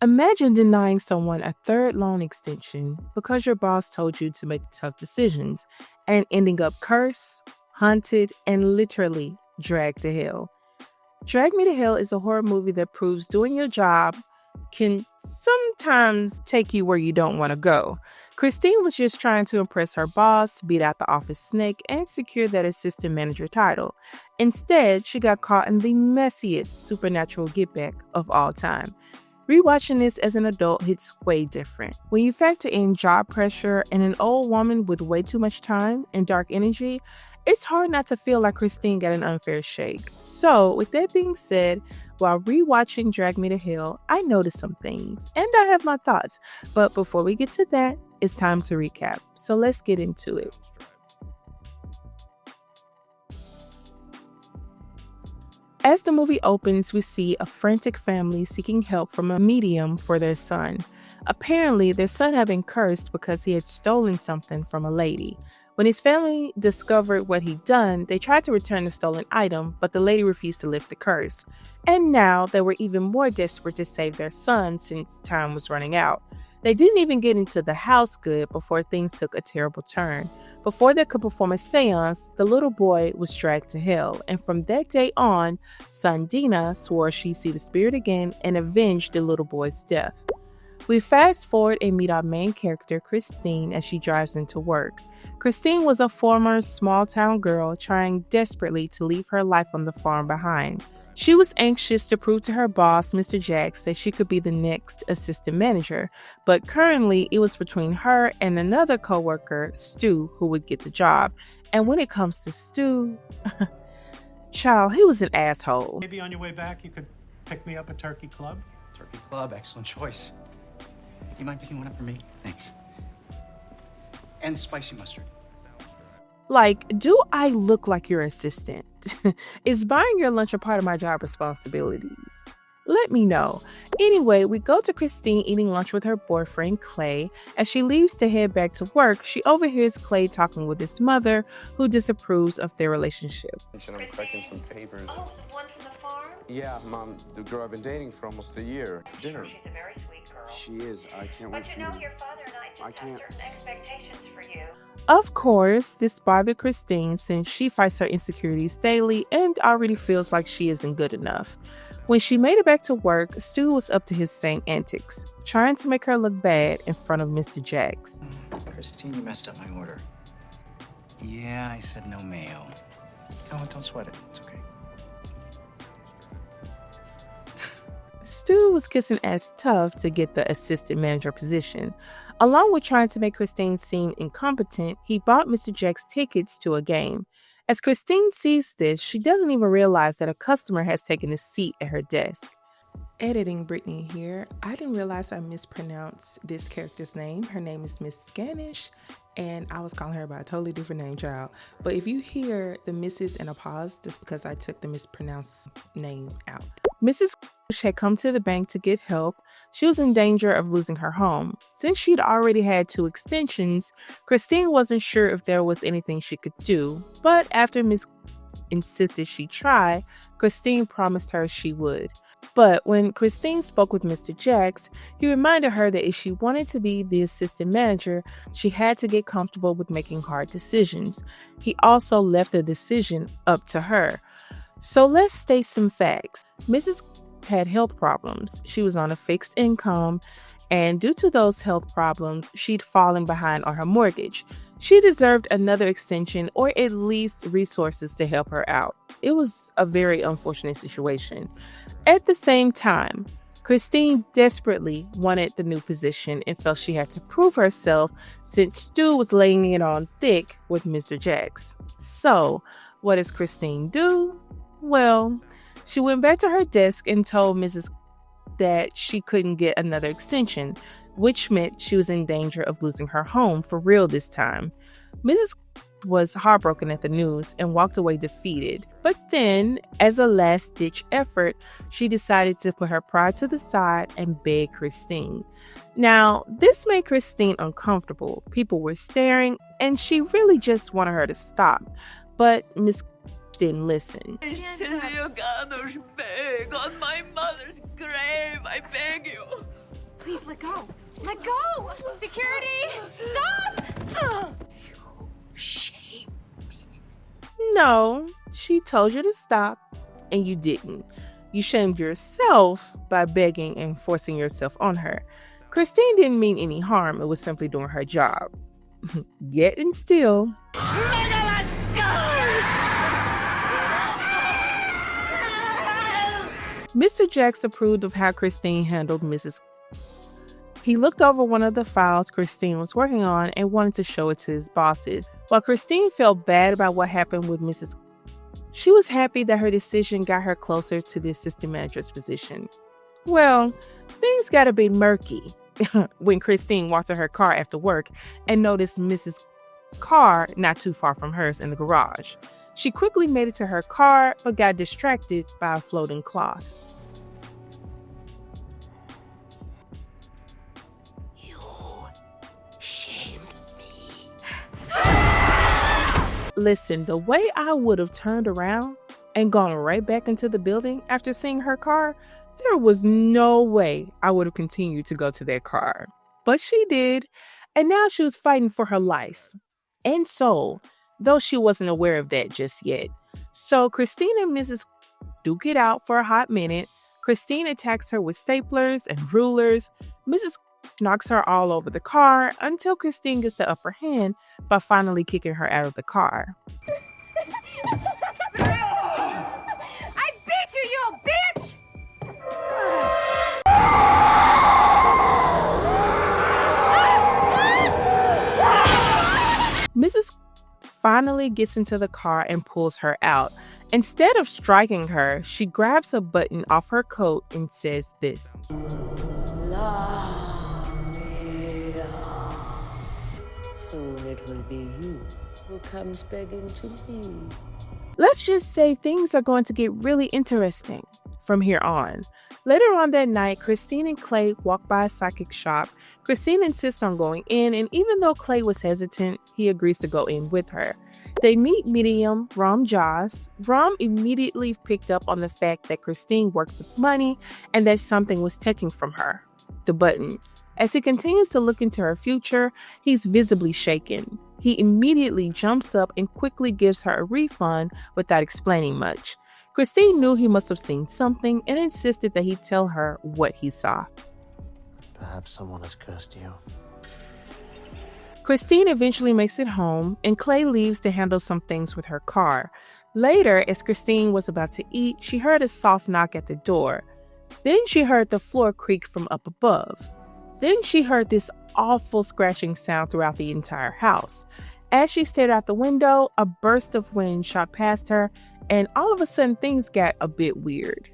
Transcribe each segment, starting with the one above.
Imagine denying someone a third loan extension because your boss told you to make tough decisions and ending up cursed, haunted, and literally dragged to hell. Drag Me to Hell is a horror movie that proves doing your job can sometimes take you where you don't want to go. Christine was just trying to impress her boss, beat out the office snake, and secure that assistant manager title. Instead, she got caught in the messiest supernatural getback of all time. Rewatching this as an adult hits way different. When you factor in job pressure and an old woman with way too much time and dark energy, it's hard not to feel like Christine got an unfair shake. So, with that being said, while rewatching Drag Me to Hell, I noticed some things, and I have my thoughts. But before we get to that, it's time to recap. So let's get into it. As the movie opens, we see a frantic family seeking help from a medium for their son. Apparently, their son had been cursed because he had stolen something from a lady. When his family discovered what he'd done, they tried to return the stolen item, but the lady refused to lift the curse. And now they were even more desperate to save their son since time was running out. They didn't even get into the house good before things took a terrible turn. Before they could perform a seance, the little boy was dragged to hell, and from that day on, Sandina swore she'd see the spirit again and avenge the little boy's death. We fast forward and meet our main character, Christine, as she drives into work. Christine was a former small-town girl trying desperately to leave her life on the farm behind. She was anxious to prove to her boss, Mr. Jacks, that she could be the next assistant manager, but currently it was between her and another coworker, Stu, who would get the job. And when it comes to Stu, child, he was an asshole. Maybe on your way back you could pick me up at Turkey Club? Turkey Club, excellent choice. You mind picking one up for me? Thanks. And spicy mustard. Like, do I look like your assistant? Is buying your lunch a part of my job responsibilities? Let me know. Anyway, we go to Christine eating lunch with her boyfriend, Clay. As she leaves to head back to work, she overhears Clay talking with his mother, who disapproves of their relationship. I'm collecting some papers. Oh, the one from the farm? Yeah, Mom, the girl I've been dating for almost a year. Dinner. She's a very sweet girl. She is. I can't wait But for you you know, to... your father and I just have certain expectations for you. Of course, this bothered Christine since she fights her insecurities daily and already feels like she isn't good enough. When she made it back to work, Stu was up to his same antics, trying to make her look bad in front of Mr. Jacks. Christine, you messed up my order. Yeah, I said no mayo. No, don't sweat it. It's okay. Stu was kissing ass tough to get the assistant manager position. Along with trying to make Christine seem incompetent, he bought Mr. Jacks tickets to a game. As Christine sees this, she doesn't even realize that a customer has taken a seat at her desk. Editing Brittany here. I didn't realize I mispronounced this character's name. Her name is Miss Scanish, and I was calling her by a totally different name, child. But if you hear the Mrs. and a pause, that's because I took the mispronounced name out. Mrs. had come to the bank to get help. She was in danger of losing her home. Since she'd already had 2 extensions, Christine wasn't sure if there was anything she could do. But after Miss insisted she try, Christine promised her she would. But when Christine spoke with Mr. Jacks, he reminded her that if she wanted to be the assistant manager, she had to get comfortable with making hard decisions. He also left the decision up to her. So let's state some facts. Mrs. had health problems. She was on a fixed income, and due to those health problems, she'd fallen behind on her mortgage. She deserved another extension or at least resources to help her out. It was a very unfortunate situation. At the same time, Christine desperately wanted the new position and felt she had to prove herself since Stu was laying it on thick with Mr. Jacks. So, what does Christine do? Well, she went back to her desk and told Mrs. that she couldn't get another extension, which meant she was in danger of losing her home for real this time. Mrs. was heartbroken at the news and walked away defeated. But then, as a last-ditch effort, she decided to put her pride to the side and beg Christine. Now, this made Christine uncomfortable. People were staring, and she really just wanted her to stop. But Miss didn't listen. Silvio Ganos, beg on my mother's grave, I beg you. Please let go. Let go! Security! Stop! Shame. No, she told you to stop, and you didn't. You shamed yourself by begging and forcing yourself on her. Christine didn't mean any harm. It was simply doing her job. Yet and still, Mr. Jacks approved of how Christine handled Mrs. He looked over one of the files Christine was working on and wanted to show it to his bosses. While Christine felt bad about what happened with Mrs. She was happy that her decision got her closer to the assistant manager's position. Well, things got a bit murky when Christine walked to her car after work and noticed Mrs. car not too far from hers in the garage. She quickly made it to her car but got distracted by a floating cloth. Listen, the way I would have turned around and gone right back into the building after seeing her car, there was no way I would have continued to go to that car. But she did, and now she was fighting for her life and soul, though she wasn't aware of that just yet. So Christine and Mrs. duke it out for a hot minute. Christine attacks her with staplers and rulers. Mrs. knocks her all over the car until Christine gets the upper hand by finally kicking her out of the car. I beat you, you bitch! Mrs. finally gets into the car and pulls her out. Instead of striking her, she grabs a button off her coat and says this. Soon it will be you who comes begging to me. Let's just say things are going to get really interesting from here on. Later on that night, Christine and Clay walk by a psychic shop. Christine insists on going in, and even though Clay was hesitant, he agrees to go in with her. They meet medium Ram Jaws. Ram immediately picked up on the fact that Christine worked with money and that something was taken from her, the button. As he continues to look into her future, he's visibly shaken. He immediately jumps up and quickly gives her a refund without explaining much. Christine knew he must have seen something and insisted that he tell her what he saw. Perhaps someone has cursed you. Christine eventually makes it home, and Clay leaves to handle some things with her car. Later, as Christine was about to eat, she heard a soft knock at the door. Then she heard the floor creak from up above. Then she heard this awful scratching sound throughout the entire house. As she stared out the window, a burst of wind shot past her, and all of a sudden things got a bit weird.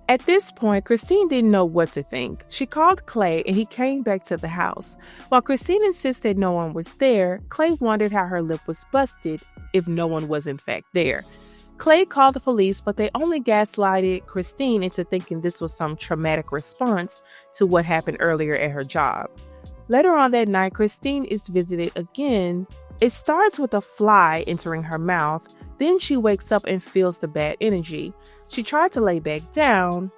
At this point, Christine didn't know what to think. She called Clay and he came back to the house. While Christine insisted no one was there, Clay wondered how her lip was busted if no one was in fact there. Clay called the police, but they only gaslighted Christine into thinking this was some traumatic response to what happened earlier at her job. Later on that night, Christine is visited again. It starts with a fly entering her mouth. Then she wakes up and feels the bad energy. She tried to lay back down.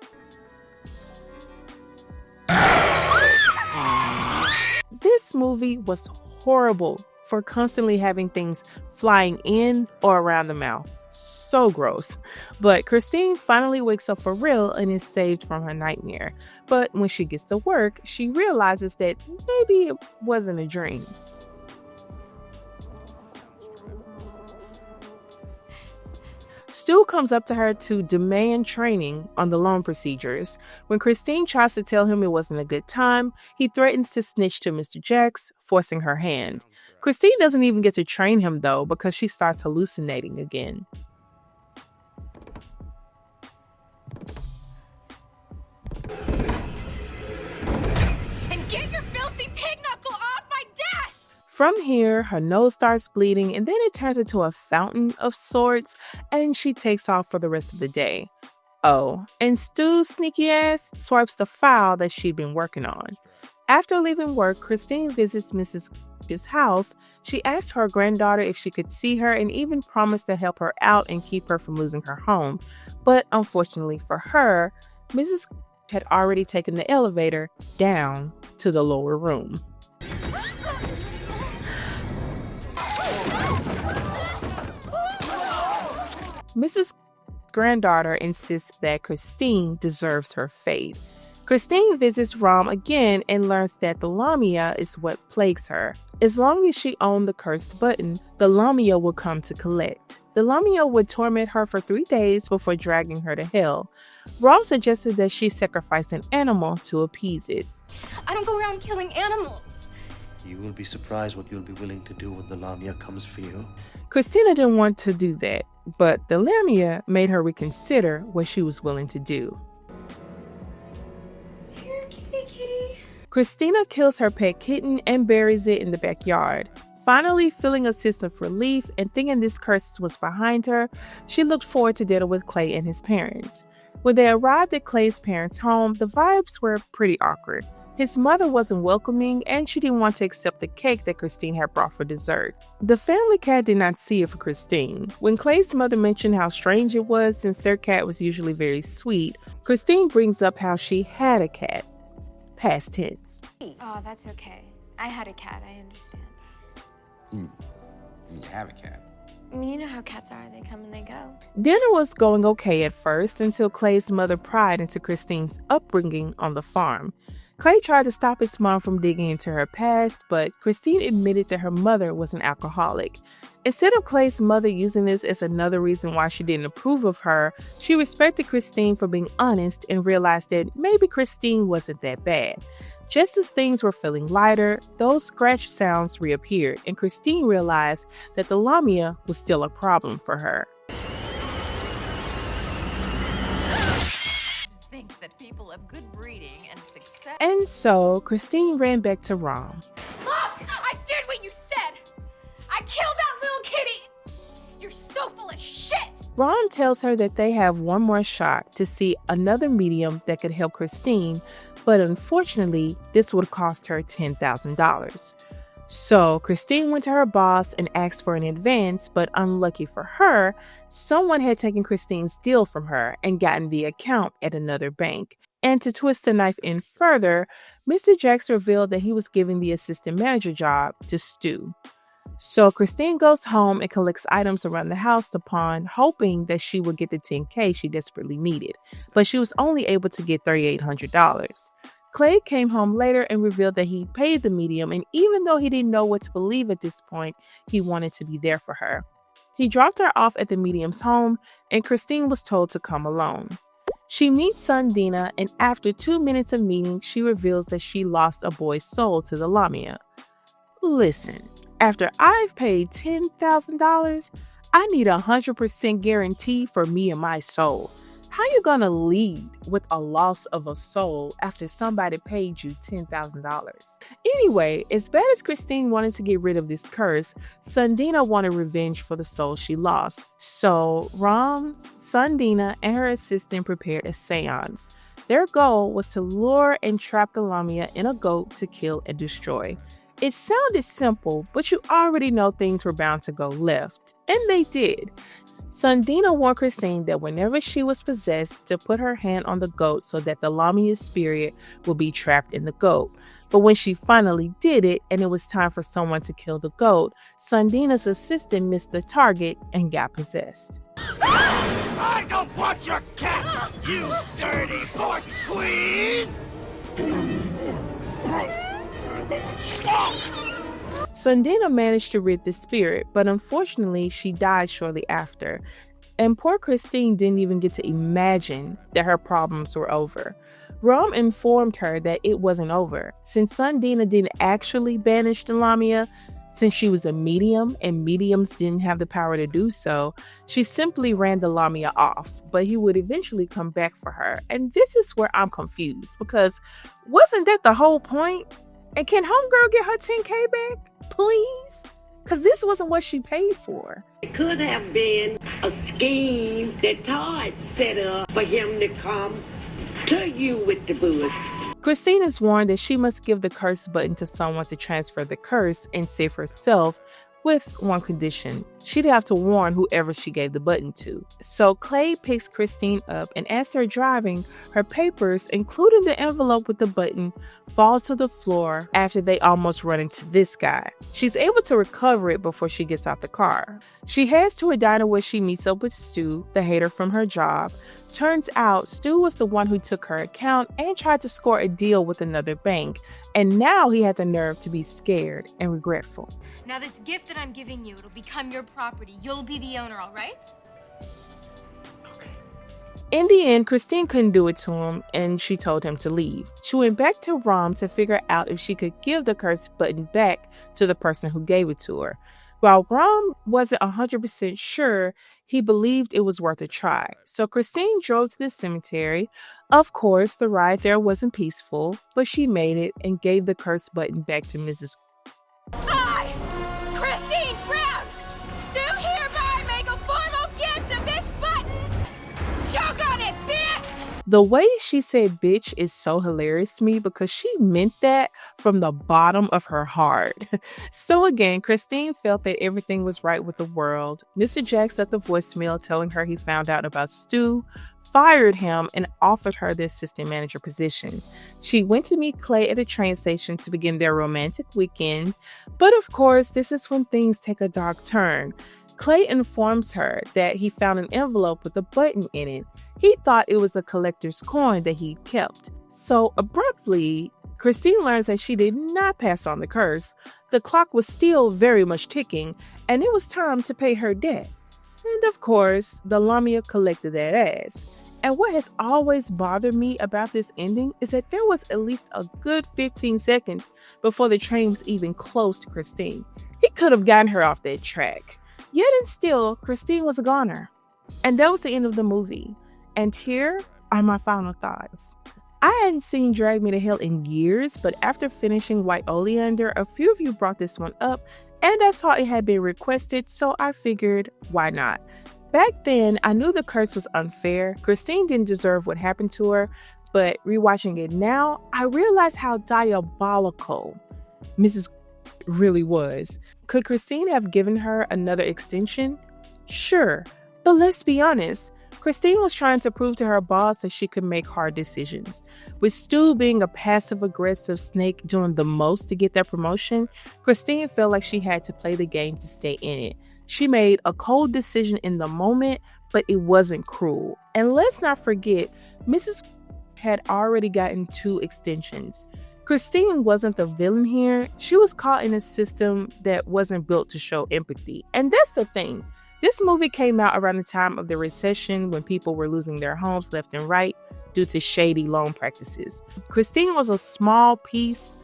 This movie was horrible for constantly having things flying in or around the mouth. So gross. But Christine finally wakes up for real and is saved from her nightmare. But when she gets to work, she realizes that maybe it wasn't a dream. Stu comes up to her to demand training on the loan procedures. When Christine tries to tell him it wasn't a good time, he threatens to snitch to Mr. Jacks, forcing her hand. Christine doesn't even get to train him though because she starts hallucinating again. And get your filthy pig knuckle off my desk! From here, her nose starts bleeding and then it turns into a fountain of sorts and she takes off for the rest of the day. Oh, and Stu's sneaky ass swipes the file that she'd been working on. After leaving work, Christine visits Mrs. his house, she asked her granddaughter if she could see her and even promised to help her out and keep her from losing her home. But unfortunately for her, Mrs. had already taken the elevator down to the lower room. Mrs. granddaughter insists that Christine deserves her fate. Christine visits Rom again and learns that the Lamia is what plagues her. As long as she owned the cursed button, the Lamia would come to collect. The Lamia would torment her for 3 days before dragging her to hell. Rom suggested that she sacrifice an animal to appease it. I don't go around killing animals. You will be surprised what you'll be willing to do when the Lamia comes for you. Christina didn't want to do that, but the Lamia made her reconsider what she was willing to do. Here, kitty, kitty. Christina kills her pet kitten and buries it in the backyard. Finally, feeling a sense of relief and thinking this curse was behind her, she looked forward to dinner with Clay and his parents. When they arrived at Clay's parents' home, the vibes were pretty awkward. His mother wasn't welcoming and she didn't want to accept the cake that Christine had brought for dessert. The family cat did not see it for Christine. When Clay's mother mentioned how strange it was since their cat was usually very sweet, Christine brings up how she had a cat. Past tense. Oh, that's okay. I had a cat, I understand. You have a cat. I mean, you know how cats are. They come and they go. Dinner was going okay at first until Clay's mother pried into Christine's upbringing on the farm. Clay tried to stop his mom from digging into her past, but Christine admitted that her mother was an alcoholic. Instead of Clay's mother using this as another reason why she didn't approve of her, she respected Christine for being honest and realized that maybe Christine wasn't that bad. Just as things were feeling lighter, those scratch sounds reappeared, and Christine realized that the Lamia was still a problem for her. Think that people of good breeding and success. And so, Christine ran back to Rom. Look! I did what you said! I killed that little kitty! You're so full of shit! Ron tells her that they have one more shot to see another medium that could help Christine, but unfortunately, this would cost her $10,000. So Christine went to her boss and asked for an advance, but unlucky for her, someone had taken Christine's deal from her and gotten the account at another bank. And to twist the knife in further, Mr. Jacks revealed that he was giving the assistant manager job to Stu. So Christine goes home and collects items around the house to pawn, hoping that she would get the $10K she desperately needed. But she was only able to get $3,800. Clay came home later and revealed that he paid the medium, and even though he didn't know what to believe at this point, he wanted to be there for her. He dropped her off at the medium's home, and Christine was told to come alone. She meets son Dina, and after 2 minutes of meeting, she reveals that she lost a boy's soul to the Lamia. Listen, after I've paid $10,000, I need 100% guarantee for me and my soul. How you gonna lead with a loss of a soul after somebody paid you $10,000? Anyway, as bad as Christine wanted to get rid of this curse, Sundina wanted revenge for the soul she lost. So Rom, Sundina, and her assistant prepared a seance. Their goal was to lure and trap the Lamia in a goat to kill and destroy. It sounded simple, but you already know things were bound to go left. And they did. Sundina warned Christine that whenever she was possessed, to put her hand on the goat so that the Lamia's spirit would be trapped in the goat. But when she finally did it, and it was time for someone to kill the goat, Sundina's assistant missed the target and got possessed. I don't want your cat, you dirty pork queen! Sundina managed to rid the spirit, but unfortunately she died shortly after. And poor Christine didn't even get to imagine that her problems were over. Rom informed her that it wasn't over. Since Sundina didn't actually banish the Lamia, since she was a medium and mediums didn't have the power to do so, she simply ran the Lamia off, but he would eventually come back for her. And this is where I'm confused, because wasn't that the whole point? And can homegirl get her $10K back? Please? Because this wasn't what she paid for. It could have been a scheme that Todd set up for him to come to you with the bush. Christine is warned that she must give the curse button to someone to transfer the curse and save herself, with one condition. She'd have to warn whoever she gave the button to. So Clay picks Christine up, and as they're driving, her papers, including the envelope with the button, fall to the floor after they almost run into this guy. She's able to recover it before she gets out the car. She heads to a diner where she meets up with Stu, the hater from her job. Turns out Stu was the one who took her account and tried to score a deal with another bank, and now he had the nerve to be scared and regretful. Now this gift that I'm giving you, it'll become your property. You'll be the owner, all right? In the end, Christine couldn't do it to him, and she told him to leave. She went back to Rom to figure out if she could give the curse button back to the person who gave it to her. While Rom wasn't 100% sure, he believed it was worth a try. So Christine drove to the cemetery. Of course, the ride there wasn't peaceful, but she made it and gave the curse button back to Mrs. I, Christine Brown, do hereby make a formal gift of this button. Choke on it, bitch! The way she said bitch is so hilarious to me because she meant that from the bottom of her heart. So again, Christine felt that everything was right with the world. Mr. Jacks left a voicemail telling her he found out about Stu, fired him, and offered her the assistant manager position. She went to meet Clay at a train station to begin their romantic weekend. But of course, this is when things take a dark turn. Clay informs her that he found an envelope with a button in it. He thought it was a collector's coin that he'd kept. So abruptly, Christine learns that she did not pass on the curse. The clock was still very much ticking, and it was time to pay her debt. And of course, the Lamia collected that ass. And what has always bothered me about this ending is that there was at least a good 15 seconds before the train was even close to Christine. He could have gotten her off that track. Yet and still, Christine was a goner. And that was the end of the movie. And here are my final thoughts. I hadn't seen Drag Me to Hell in years, but after finishing White Oleander, a few of you brought this one up, and I saw it had been requested, so I figured, why not? Back then, I knew the curse was unfair. Christine didn't deserve what happened to her, but rewatching it now, I realized how diabolical Mrs. really was. Could Christine have given her another extension? Sure, but let's be honest. Christine was trying to prove to her boss that she could make hard decisions. With Stu being a passive-aggressive snake doing the most to get that promotion, Christine felt like she had to play the game to stay in it. She made a cold decision in the moment, but it wasn't cruel. And let's not forget, Mrs. had already gotten 2 extensions. Christine wasn't the villain here. She was caught in a system that wasn't built to show empathy. And that's the thing. This movie came out around the time of the recession when people were losing their homes left and right due to shady loan practices. Christine was a small piece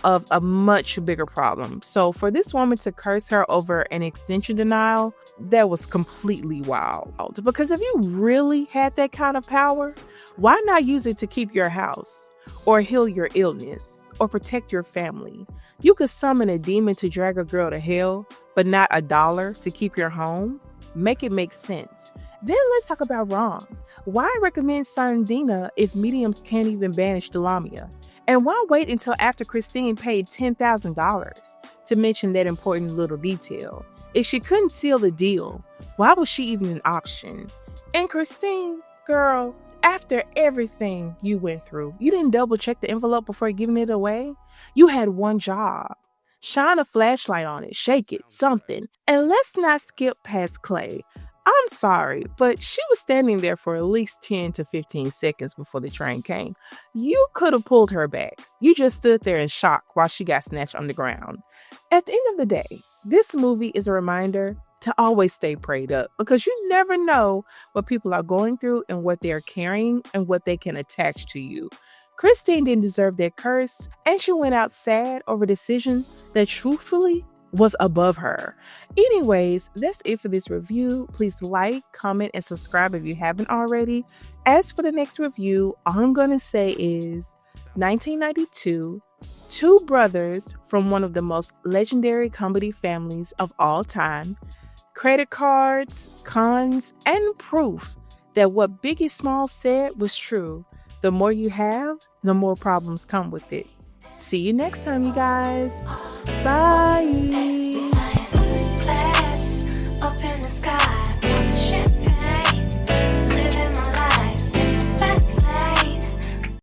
of a much bigger problem. So for this woman to curse her over an extension denial, that was completely wild. Because if you really had that kind of power, why not use it to keep your house or heal your illness or protect your family? You could summon a demon to drag a girl to hell, but not $1 to keep your home. Make it make sense. Then let's talk about Rom. Why recommend Sandina if mediums can't even banish the Lamia? And why wait until after Christine paid $10,000 to mention that important little detail? If she couldn't seal the deal, why was she even an option? And Christine, girl, after everything you went through, you didn't double check the envelope before giving it away? You had one job. Shine a flashlight on it, shake it, something. And let's not skip past Clay. I'm sorry, but she was standing there for at least 10 to 15 seconds before the train came. You could have pulled her back. You just stood there in shock while she got snatched on the ground. At the end of the day, this movie is a reminder to always stay prayed up because you never know what people are going through and what they're carrying and what they can attach to you. Christine didn't deserve that curse, and she went out sad over a decision that truthfully was above her. Anyways, that's it for this review. Please like, comment, and subscribe if you haven't already. As for the next review, all I'm going to say is 1992, 2 brothers from one of the most legendary comedy families of all time, credit cards, cons, and proof that what Biggie Smalls said was true. The more you have, the more problems come with it. See you next time, you guys. Bye.